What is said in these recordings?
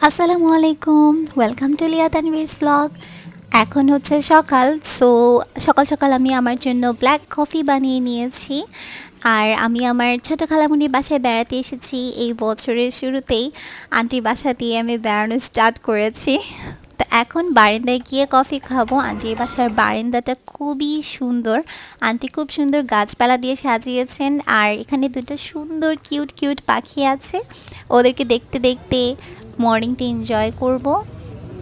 আসসালামু আলাইকুম, welcome to লিয়া তানভীরস ব্লগ। এখন হচ্ছে সকাল। সো সকাল সকাল আমি আমার জন্য ব্ল্যাক কফি বানিয়ে নিয়েছি। আর আমি আমার ছোটো খালামুনির বাসায় বেড়াতে এসেছি এই বছরের শুরুতেই। আন্টির বাসা দিয়ে আমি বেড়ানো স্টার্ট করেছি। তো এখন বারান্দায় গিয়ে কফি খাবো। আন্টির বাসার বারান্দাটা খুবই সুন্দর। আন্টি খুব সুন্দর গাছপালা দিয়ে সাজিয়েছেন। আর এখানে দুটো সুন্দর কিউট কিউট পাখি আছে, ওদেরকে দেখতে দেখতে মর্নিংটা এনজয় করব।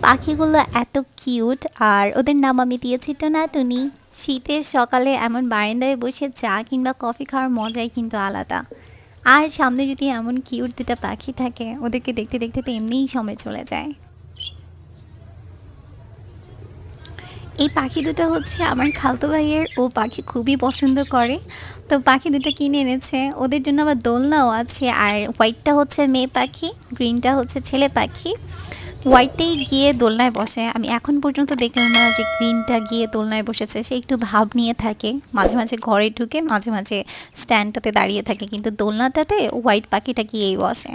পাখিগুলো এত কিউট, আর ওদের নাম আমি দিয়েছি টোনাটুনি। শীতের সকালে এমন বারান্দায় বসে চা কিংবা কফি খাওয়ার মজাই কিন্তু আলাদা। আর সামনে যদি এমন কিউট দুটো পাখি থাকে, ওদেরকে দেখতে দেখতে তো এমনিই সময় চলে যায়। এই পাখি দুটো হচ্ছে আমার খালতো ভাইয়ের, ও পাখি খুবই পছন্দ করে। তো পাখি দুটো কিনে এনেছে, ওদের জন্য আবার দোলনাও আছে। আর হোয়াইটটা হচ্ছে মেয়ে পাখি, গ্রিনটা হচ্ছে ছেলে পাখি। হোয়াইটটাই গিয়ে দোলনায় বসে। আমি এখন পর্যন্ত দেখলাম না যে গ্রিনটা গিয়ে দোলনায় বসেছে। সে একটু ভাব নিয়ে থাকে, মাঝে মাঝে ঘরে ঢুকে, মাঝে মাঝে স্ট্যান্ডটাতে দাঁড়িয়ে থাকে, কিন্তু দোলনাটাতে হোয়াইট পাখিটা গিয়েই বসে।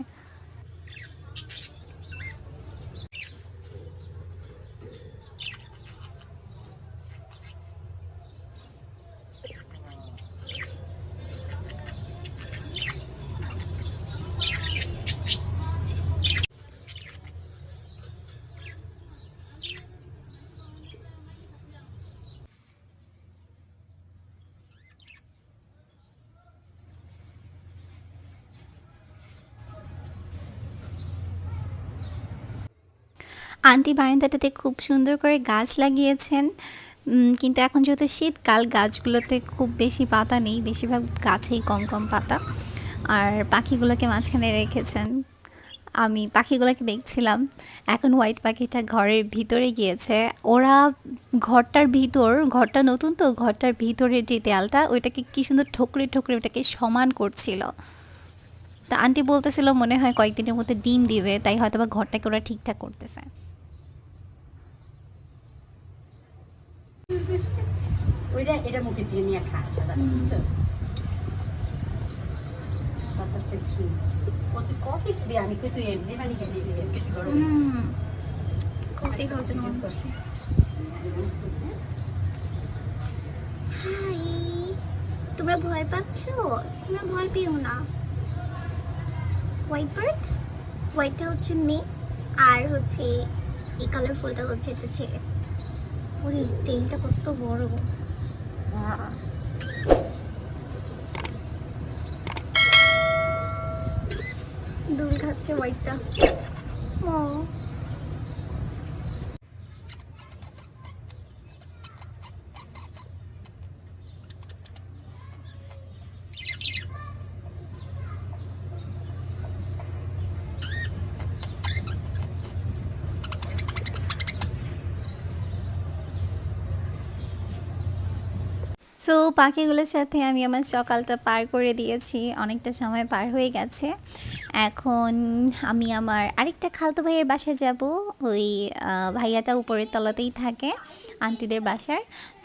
আন্টি বারান্দাটাতে খুব সুন্দর করে গাছ লাগিয়েছেন। কিন্তু এখন যেহেতু শীতকাল, গাছগুলোতে খুব বেশি পাতা নেই, বেশিরভাগ গাছেই কম কম পাতা। আর পাখিগুলোকে মাঝখানে রেখেছেন। আমি পাখিগুলোকে দেখছিলাম। এখন হোয়াইট পাখিটা ঘরের ভিতরে গিয়েছে। ওরা ঘরটা নতুন, তো ঘরটার ভিতরের যে দেয়ালটা, ওইটাকে কি সুন্দর ঠোকরে ঠোকরে ওটাকে সমান করছিল। তা আন্টি বলতেছিল মনে হয় কয়েকদিনের মধ্যে ডিম দিবে, তাই হয়তো বা ঘরটাকে ওরা ঠিকঠাক করতেছে। ওইটা এটা মুখে দিয়ে নিয়ে খা সাদা বুঝছস বাতাসটা শুন ও তুই কফি খাবি আমি কই তুই এমনি পানি খেয়ে দিবি কিছু করো কফি খাওয়ার জন্য মনে করছি। হাই, তোমরা ভয় পাচ্ছো? তোমরা ভয় পেও না। হোয়াইট বার্ড, হোয়াইটটা হচ্ছে মেয়ে, আর হচ্ছে এই কালারফুলটা হচ্ছে একটা ছেলে। ওরে টেলটা কত বড়! দুল খাচ্ছে হোয়াইটটা। ও সো পাখিগুলোর সাথে আমি আমার সকালটা পার করে দিয়েছি, অনেকটা সময় পার হয়ে গেছে। এখন আমি আমার আরেকটা খালাতো ভাইয়ের বাসায় যাব। ওই ভাইয়াটা উপরের তলাতেই থাকে, আন্টিদের বাসার।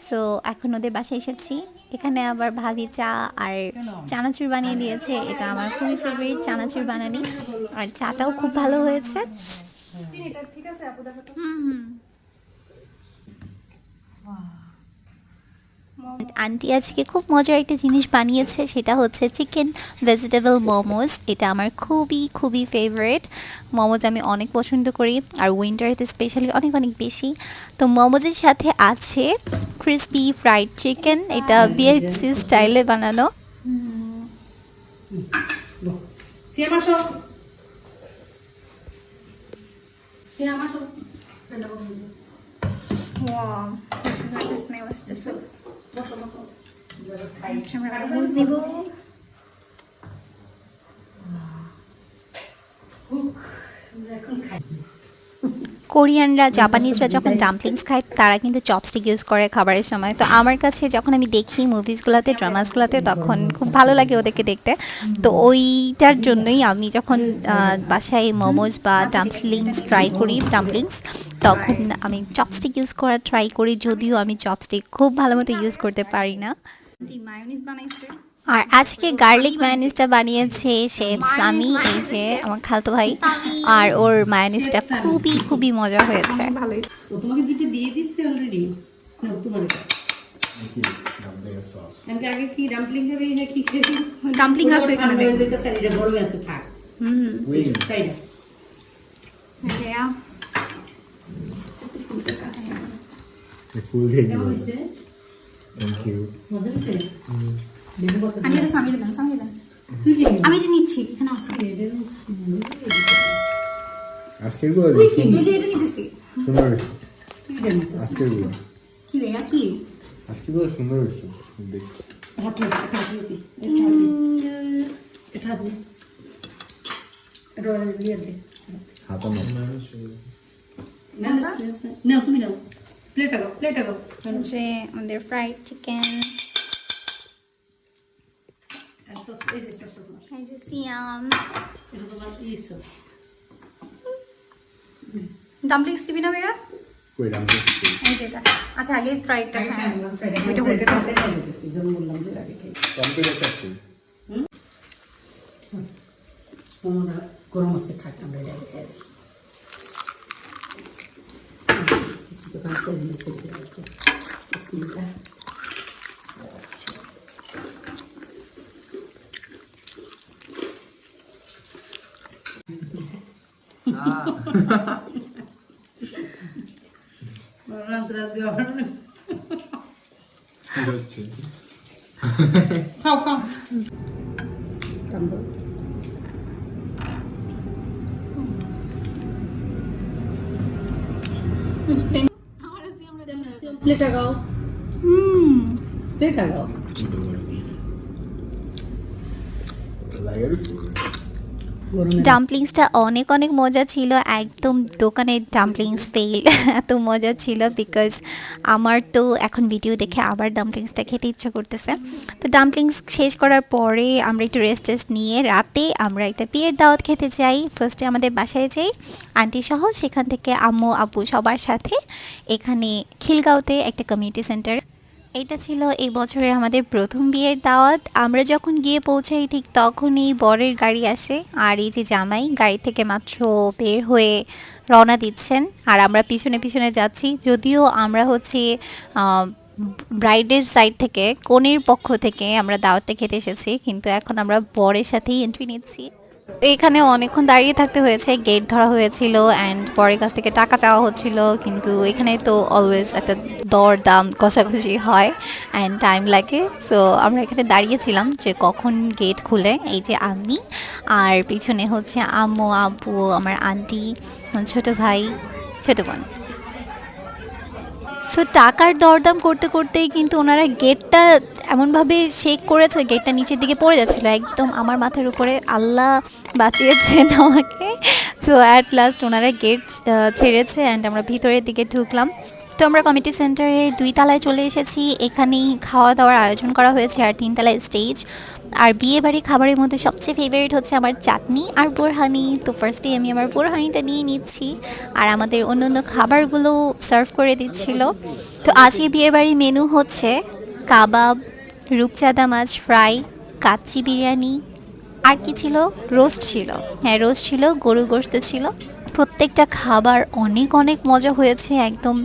সো এখন ওদের বাসায় এসেছি। এখানে আবার ভাবি চা আর চানাচুর বানিয়ে দিয়েছে। এটা আমার খুবই ফেভারিট চানাচুর বানানি, আর চাটাও খুব ভালো হয়েছে। হুম হুম। আন্টি আজকে খুব মজার একটা জিনিস বানিয়েছে, সেটা হচ্ছে চিকেন ভেজিটেবল মোমোজ। এটা আমার খুবই খুবই ফেভারিট। মোমোজ আমি অনেক পছন্দ করি, আর উইন্টারেতে স্পেশালি অনেক অনেক বেশি। তো মোমোজের সাথে আছে ক্রিসপি ফ্রাইড চিকেন, এটা বিএফসি স্টাইলে বানানো। স্মেল আসতেছে। আমরা মোমোজ নিব। কোরিয়ানরা, জাপানিজরা যখন ডাম্পলিংস খায়, তারা কিন্তু চপস্টিক ইউজ করে খাবারের সময়। তো আমার কাছে যখন আমি দেখি মুভিসগুলোতে, ড্রামাসগুলোতে, তখন খুব ভালো লাগে ওদেরকে দেখতে। তো ওইটার জন্যই আমি যখন বাসায় মোমোজ বা ডাম্পলিংস ট্রাই করি, তখন আমি চপস্টিক ইউজ করা ট্রাই করি, যদিও আমি চপস্টিক খুব ভালো মতো ইউজ করতে পারি না। মায়োনিজ বানাইছে, আর আজকে গার্লিক মায়োনিজটা বানিয়েছে শেফ সামি, এই যে আমার খালতো ভাই, আর ওর মায়োনিজটা খুবই খুবই মজা হয়েছে। ভালোই। ও তোমাকে দুটো দিয়ে দিচ্ছে অলরেডি। না তোমার এটা আগে কি ডাম্পলিং হবে না কি খেয়ে ডাম্পলিং আছে এখানে দেখো। দেখতে স্যারিটা গরমে আছে থাক। তাই না? দেয়া ফুল দিয়ে কেমন হয়েছে? Thank you. মজা হয়েছে? দেখো কত আমি এটা সামিরে দেন, সামিরে দেন। তুই কি নিবি? আমি এটা নিচ্ছি, এখানে আছে। আজকের গুলো দেখি এই যে এটা নিতেছি। সুন্দর হয়েছে। তুই জানি তো। আজকের গুলো কি ভাইয়া কি? আজকের গুলো সুন্দর হয়েছে দেখি। হাত নে, এটা হাত নে। এটা হাত নে। এটা ওরা দিয়ে দে। হাতা না না, না, তুমি নাও। Plate আগাও, plate আগাও। যে আমাদের ফ্রাইড চিকেন, আর সস, এই যে সসটা তোমার। এই যে সিয়াম, এটা তোমার এই সস। ডাম্পলিংস দিবি না ভাইয়া? কই রাম করতে এই যে এটা। আচ্ছা আগে ফ্রাইডটা হ্যাঁ, খাই। ওইটা ওইটা হইতে হইতে থাকতে থাক। দিতেছি, জন্য বললাম যে আগে খাই। কম্পিউটার চাচ্ছি আমরা গরম আছে খাক আমরা এটা আগে খাই। কিছু তো কাজ করে দিয়েছে, এটা আছে। বিসমিল্লাহ। রাত রাত দেওয়া হচ্ছে খাও খাও কামড় প্লেট আগাও প্লেট আগাও লাগে গরমে ডাম্পলিংসটা অনেক অনেক মজা ছিল, একদম দোকানের ডাম্পলিংস ফেল, এত মজা ছিল। বিকজ আমার তো এখন ভিডিও দেখে আবার ডাম্পলিংসটা খেতে ইচ্ছা করতেছে। তো ডাম্পলিংস শেষ করার পরে আমরা একটু রেস্ট নিয়ে রাতে আমরা একটা বিয়ের দাওয়াত খেতে যাই। ফার্স্টে আমাদের বাসায় যাই আন্টি সহ, সেখান থেকে আম্মু আব্বু সবার সাথে এখানে খিলগাঁওতে একটা কমিউনিটি সেন্টার। এটা ছিল এই বছরে আমাদের প্রথম বিয়ের দাওয়াত। আমরা যখন গিয়ে পৌঁছাই ঠিক তখনই বরের গাড়ি আসে, আর এই যে জামাই গাড়ি থেকে মাত্র বের হয়ে রওনা দিচ্ছেন, আর আমরা পিছনে পিছনে যাচ্ছি। যদিও আমরা হচ্ছে ব্রাইডের সাইড থেকে, কনের পক্ষ থেকে আমরা দাওয়াতটা খেতে এসেছি, কিন্তু এখন আমরা বরের সাথেই এন্ট্রি নিচ্ছি। এখানে অনেকক্ষণ দাঁড়িয়ে থাকতে হয়েছে, গেট ধরা হয়েছিল অ্যান্ড পরের কাছ থেকে টাকা চাওয়া হচ্ছিল। কিন্তু এখানে তো অলওয়েজ একটা দর দাম কষাকষি হয় অ্যান্ড টাইম লাগে। সো আমরা এখানে দাঁড়িয়েছিলাম যে কখন গেট খুলে। এই যে আমি, আর পিছনে হচ্ছে আম্মু আব্বু, আমার আন্টি, ছোট ভাই, ছোট বোন। সো টাকার দরদাম করতে করতেই কিন্তু ওনারা গেটটা এমনভাবে শেক করেছে, গেটটা নিচের দিকে পড়ে যাচ্ছিলো একদম আমার মাথার উপরে। আল্লাহ বাঁচিয়েছেন আমাকে। সো অ্যাট লাস্ট ওনারা গেট ছেড়েছে অ্যান্ড আমরা ভিতরের দিকে ঢুকলাম। তো আমরা কমিটি সেন্টারে 2 তলায় চলে এসেছি। এখানেই খাওয়া দাওয়ার আয়োজন করা হয়েছে, আর 3 তলায় স্টেজ। আর বিয়ে বাড়ি খাবারের মধ্যে সবচেয়ে ফেভারিট হচ্ছে আমার চাটনি আর বোরহানি। তো ফার্স্টেই আমি আমার বোরহানিটা নিয়ে নিচ্ছি, আর আমাদের অন্য অন্য খাবারগুলো সার্ভ করে দিচ্ছিল। তো আজকে বিয়ে বাড়ি মেনু হচ্ছে কাবাব, রূপচাঁদা মাছ ফ্রাই, কাচ্চি বিরিয়ানি, আর কি ছিল, রোস্ট ছিল। হ্যাঁ রোস্ট ছিল, গরু গোশত ছিল। প্রত্যেকটা খাবার অনেক অনেক মজা হয়েছে, একদম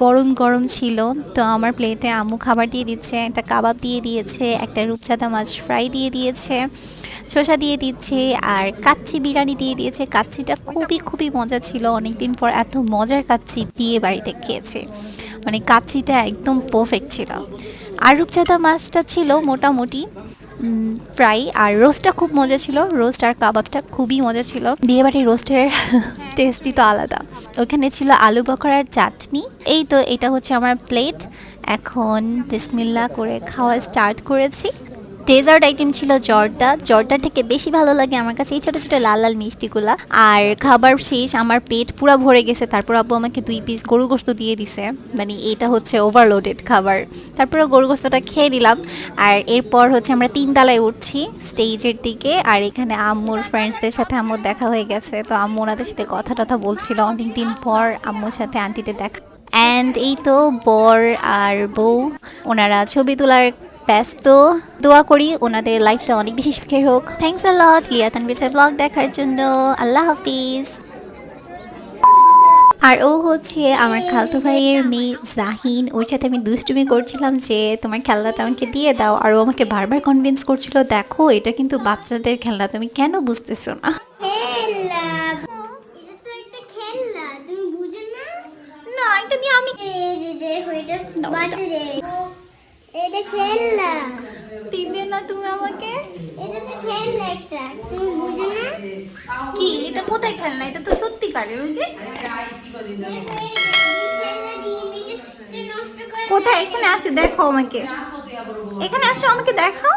গরম গরম ছিল। তো আমার প্লেটে আম্মু খাবার দিয়ে দিচ্ছে, একটা কাবাব দিয়ে দিয়েছে, একটা রূপচাঁদা মাছ ফ্রাই দিয়ে দিয়েছে, শসা দিয়ে দিচ্ছে, আর কাচ্চি বিরিয়ানি দিয়ে দিয়েছে। কাচ্চিটা খুবই খুবই মজা ছিল, অনেক দিন পর এত মজার কাচ্চি বিয়ে বাড়িতে খেয়েছে। মানে কাচ্চিটা একদম পারফেক্ট ছিল। আর রূপচাঁদা মাছটা ছিল মোটামুটি ফ্রাই, আর রোস্টটা খুব মজা ছিল। রোস্ট আর কাবাবটা খুবই মজা ছিল। বিয়েবাড়ির রোস্টের টেস্টই তো আলাদা। ওখানে ছিল আলু বখরার চাটনি। এই তো এটা হচ্ছে আমার প্লেট। এখন বিসমিল্লাহ করে খাওয়া স্টার্ট করেছি। ডেজার্ট আইটেম ছিল জর্দা। জর্দার থেকে বেশি ভালো লাগে আমার কাছে এই ছোটো ছোটো লাল লাল মিষ্টিগুলা। আর খাবার শেষ, আমার পেট পুরো ভরে গেছে। তারপর আব্বু আমাকে 2 পিস গরু গোশত দিয়ে দিছে, মানে এটা হচ্ছে ওভারলোডেড খাবার। তারপরে গরু গোশতটা খেয়ে নিলাম। আর এরপর হচ্ছে আমরা 3 তলায় উঠছি স্টেজের দিকে। আর এখানে আম্মুর ফ্রেন্ডসদের সাথে আম্মুর দেখা হয়ে গেছে। তো আম্মু ওনাদের সাথে কথা টথা বলছিল, অনেক দিন পর আম্মুর সাথে আন্টিদের দেখা। অ্যান্ড এই তো বর আর বউ ওনারা ছবি তোলার ব্যস্ত। দোয়া করি ওনাদের লাইফটা অনেক বেশি সুখের হোক। থ্যাংকস আ লট লিয়া তানভীরের ব্লগ দেখার জন্য। আল্লাহ হাফিজ। আর ও হচ্ছে আমার খালতো ভাইয়ের মেয়ে জাহিন। ওর সাথে আমি দুষ্টুমি করছিলাম যে তোমার খেলনাটা আমাকে দিয়ে দাও, আর ও আমাকে বারবার কনভিন্স করছিল, দেখো এটা কিন্তু বাচ্চাদের খেলনা, তুমি কেন বুঝতেছো না। খেলনা এটা তো একটা খেলনা তুমি বুঝো না না এটা দিয়ে আমি এই যে দেখো এটা বাচ্চাদের এটা খেলনা দিবে না তুমি আমাকে। এটা তো খেলনা একটা তুমি বুঝো না কি এটা কোথায় খেলনা? এটা তো সত্যিকারের ওই যে। দেখো এই যে খেলনা ডিম এটা নষ্ট করে কোথায়? এখানে আসো দেখো আমাকে, এখানে আসো আমাকে দেখাও,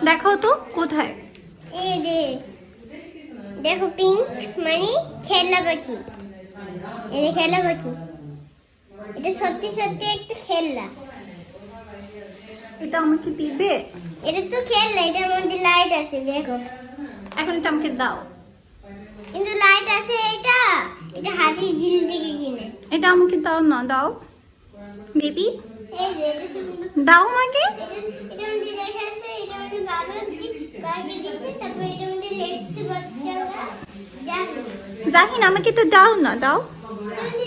দেখাও তো কোথায়। এই যে দেখো পিঙ্ক মানে খেলনা পাখি এটা খেলনা পাখি এটা সত্যি সত্যি একটা খেলনা এটা আমাকে দিবে? এটা তো খেলনা এটার মধ্যে লাইট আছে দেখো এখন এটা আমাকে দাও। কিন্তু লাইট আছে এটা এটা হাতির ঝিল থেকে কিনে এটা আমাকে দাও না, দাও বেবি, এই যে এটা সুন্দর দাও আমাকে। এটার মধ্যে লেখা আছে এটার মধ্যে বাবা দিয়েছে তারপর এটার মধ্যে লেখছে বাচ্চারা যা জাহিন আমাকে এটা দাও না, দাও। এটার মধ্যে